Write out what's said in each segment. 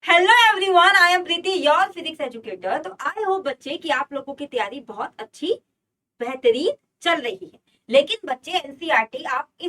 Hello everyone, I am Preeti, your physics educator. तो I hope बच्चे कि आप लोगों की तैयारी बहुत अच्छी बेहतरीन चल रही है। लेकिन बच्चे एनसीईआरटी आपकी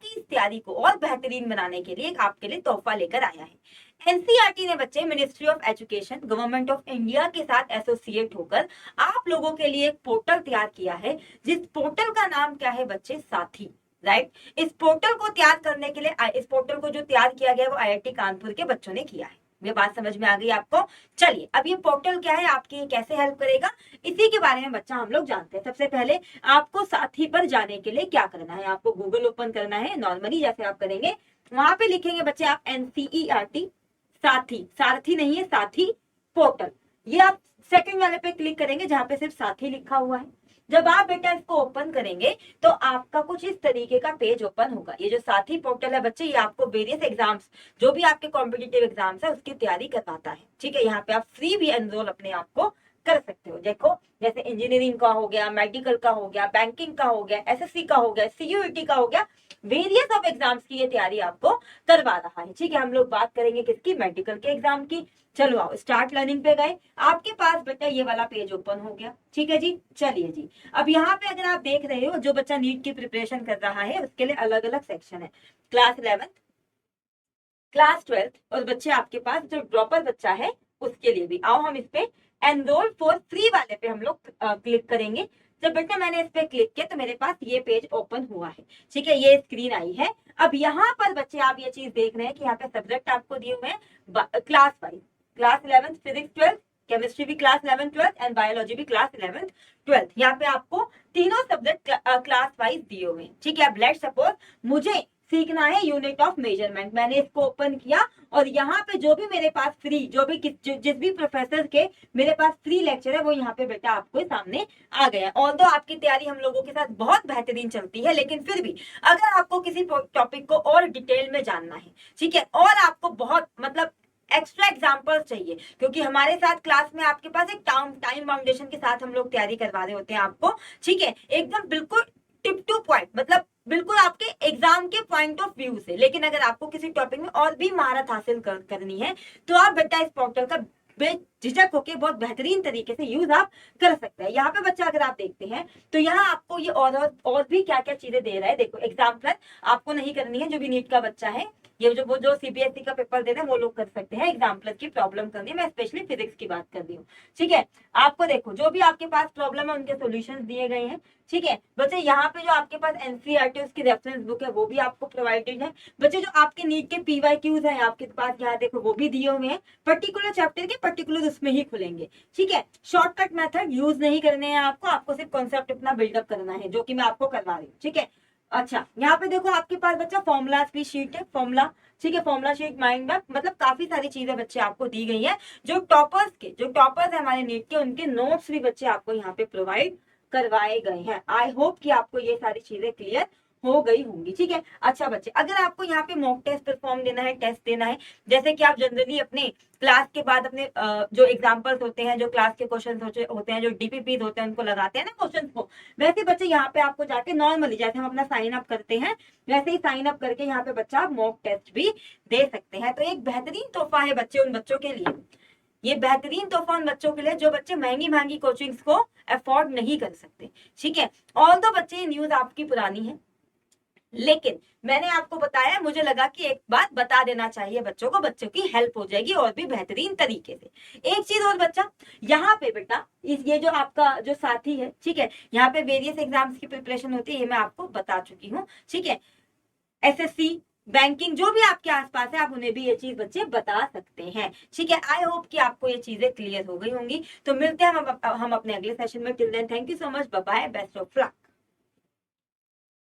इस तैयारी को और बेहतरीन बनाने के लिए आपके लिए तोहफा लेकर आया है। एनसीईआरटी ने बच्चे ministry of education government of India के साथ एसोसिएट होकर आप लोगों के लिए एक पोर्टल तैयार किया है, जिस पोर्टल का नाम क्या है बच्चे? साथी। राइट। इस पोर्टल को तैयार करने के लिए इस पोर्टल को जो तैयार किया गया है वो आईआईटी कानपुर के बच्चों ने किया है। ये बात समझ में आ गई आपको? चलिए, अब ये पोर्टल क्या है, आपकी कैसे हेल्प करेगा, इसी के बारे में बच्चा हम लोग जानते हैं। सबसे पहले आपको साथी पर जाने के लिए क्या करना है, आपको गूगल ओपन करना है नॉर्मली जैसे आप करेंगे। वहां पे लिखेंगे बच्चे आप एनसीईआरटी साथी, सारथी नहीं है, साथी पोर्टल। ये आप सेकंड वाले पे क्लिक करेंगे जहां पे सिर्फ साथी लिखा हुआ है। जब आप बेटा इसको ओपन करेंगे तो आपका कुछ इस तरीके का पेज ओपन होगा। ये जो साथी पोर्टल है बच्चे, ये आपको वेरियस एग्जाम्स, जो भी आपके कॉम्पिटिटिव एग्जाम्स है उसकी तैयारी करवाता है। ठीक है, यहाँ पे आप फ्री भी एनरोल अपने आप को कर सकते हो। देखो, जैसे इंजीनियरिंग का हो गया, मेडिकल का हो गया, बैंकिंग का हो गया, एसएससी का हो गया, सीयूईटी का हो गया, वेरियस ऑफ एग्जाम्स की ये तैयारी आपको करवा रहा है। ठीक है, हम लोग बात करेंगे किसकी? मेडिकल के एग्जाम की। चलो आओ, स्टार्ट लर्निंग पे गए, आपके पास बेटा ये वाला पेज ओपन हो गया। ठीक है जी, चलिए जी। अब यहाँ पे अगर आप देख रहे हो, जो बच्चा नीट की प्रिपरेशन कर रहा है उसके लिए अलग अलग सेक्शन है। क्लास 11th, क्लास 12th, और बच्चे आपके पास जो ड्रॉपर बच्चा है उसके लिए भी। आओ हम इस पे एनरोल फॉर फ्री वाले पे हम लोग क्लिक करेंगे। जब बेटा मैंने इस पे क्लिक किया तो मेरे पास ये पेज ओपन हुआ है। ठीक है, ये स्क्रीन आई है। अब यहाँ पर बच्चे आप ये चीज देख रहे हैं कि यहाँ पे सब्जेक्ट आपको दिए हुए हैं class wise. Class 11th physics 12th, chemistry भी class 11th 12th and biology भी क्लास 11th 12th। यहाँ पे आपको तीनों सब्जेक्ट क्लास वाइज दिए हुए हैं। ठीक है, अब लेट्स सपोज मुझे सीखना है यूनिट ऑफ मेजरमेंट। मैंने इसको ओपन किया और यहाँ पे जो भी मेरे पास फ्री, जो भी जिस भी प्रोफेसर के मेरे पास फ्री लेक्चर है वो यहाँ पे बेटा आपको सामने आ गया। और तो आपकी तैयारी हम लोगों के साथ बहुत बेहतरीन चलती है, लेकिन फिर भी अगर आपको किसी टॉपिक को और डिटेल में जानना है, ठीक है, और आपको बहुत मतलब एक्स्ट्रा एग्जाम्पल्स चाहिए, क्योंकि हमारे साथ क्लास में आपके पास एक टाइम फाउंडेशन के साथ हम लोग तैयारी करवा रहे होते हैं आपको। ठीक है, एकदम बिल्कुल टिप टू पॉइंट, मतलब बिल्कुल आपके एग्जाम के पॉइंट ऑफ व्यू से। लेकिन अगर आपको किसी टॉपिक में और भी महारत हासिल करनी है तो आप बेटा इस पोर्टल का बेझिझक होके बहुत बेहतरीन तरीके से यूज आप कर सकते हैं। यहाँ पे बच्चा अगर आप देखते हैं तो यहाँ आपको ये और भी क्या क्या चीजें दे रहा है। देखो, एग्जाम्पल आपको नहीं करनी है, जो भी नीट का बच्चा है, ये जो सीबीएसई का पेपर दे रहे हैं वो लोग कर सकते हैं। एग्जाम्पल की प्रॉब्लम करनी है, मैं स्पेशली फिजिक्स की बात कर रही हूँ। ठीक है, आपको देखो जो भी आपके पास प्रॉब्लम है उनके सोल्यूशन दिए गए हैं। ठीक है बच्चे, यहाँ पे जो आपके पास एनसीईआरटी उसकी रेफरेंस बुक है वो भी आपको प्रोवाइडेड है। बच्चे, जो आपके नीट के पीवाईक्यूज है आपके पास, यहाँ देखो वो भी दिए हुए हैं। पर्टिकुलर चैप्टर के पर्टिकुलर उसमें ही खुलेंगे। ठीक है, शॉर्टकट मेथड यूज नहीं करने हैं आपको सिर्फ कॉन्सेप्ट अपना बिल्डअप करना है, जो कि मैं आपको करवा रही हूँ। ठीक है, अच्छा यहाँ पे देखो आपके पास बच्चा फॉर्मूला की शीट है, फॉर्मूला। ठीक है, फॉर्मूला शीट, माइंड मैप, मतलब काफी सारी चीजें बच्चे आपको दी गई है। जो टॉपर्स है हमारे नीट के, उनके नोट्स भी बच्चे आपको यहाँ पे प्रोवाइड करवाए गए हैं। आई होप कि आपको ये सारी चीजें क्लियर हो गई होंगी। ठीक है, अच्छा बच्चे, अगर आपको यहाँ पे मॉक टेस्ट परफॉर्म देना है, टेस्ट देना है, जैसे कि आप जनरली अपने क्लास के बाद अपने जो एग्जाम्पल्स होते हैं, जो क्लास के क्वेश्चन होते हैं, जो डीपीपी होते हैं, उनको लगाते हैं ना क्वेश्चन को, वैसे बच्चे यहाँ पे आपको जाके नॉर्मली जैसे हम अपना साइन अप करते हैं वैसे ही साइन अप करके यहाँ पे बच्चा मॉक टेस्ट भी दे सकते हैं। तो एक बेहतरीन तोहफा है बच्चे उन बच्चों के लिए, ये बेहतरीन तोहफा उन बच्चों के लिए जो बच्चे महंगी महंगी कोचिंग्स को अफोर्ड नहीं कर सकते। ठीक है, और तो बच्चे ये न्यूज आपकी पुरानी है, लेकिन मैंने आपको बताया, मुझे लगा कि एक बात बता देना चाहिए बच्चों को, बच्चों की हेल्प हो जाएगी और भी बेहतरीन तरीके से। एक चीज और बच्चा, यहाँ पे बेटा ये जो आपका जो साथी है, ठीक है, यहाँ पे वेरियस एग्जाम्स की प्रिपरेशन होती है, ये मैं आपको बता चुकी हूँ। ठीक है, एसएससी, बैंकिंग, जो भी आपके आसपास है आप उन्हें भी ये चीज बच्चे बता सकते हैं। ठीक है, आई होप कि आपको ये चीजें क्लियर हो गई होंगी। तो मिलते हैं हम अपने अगले सेशन में। Till then thank you so much, bye bye, best of luck.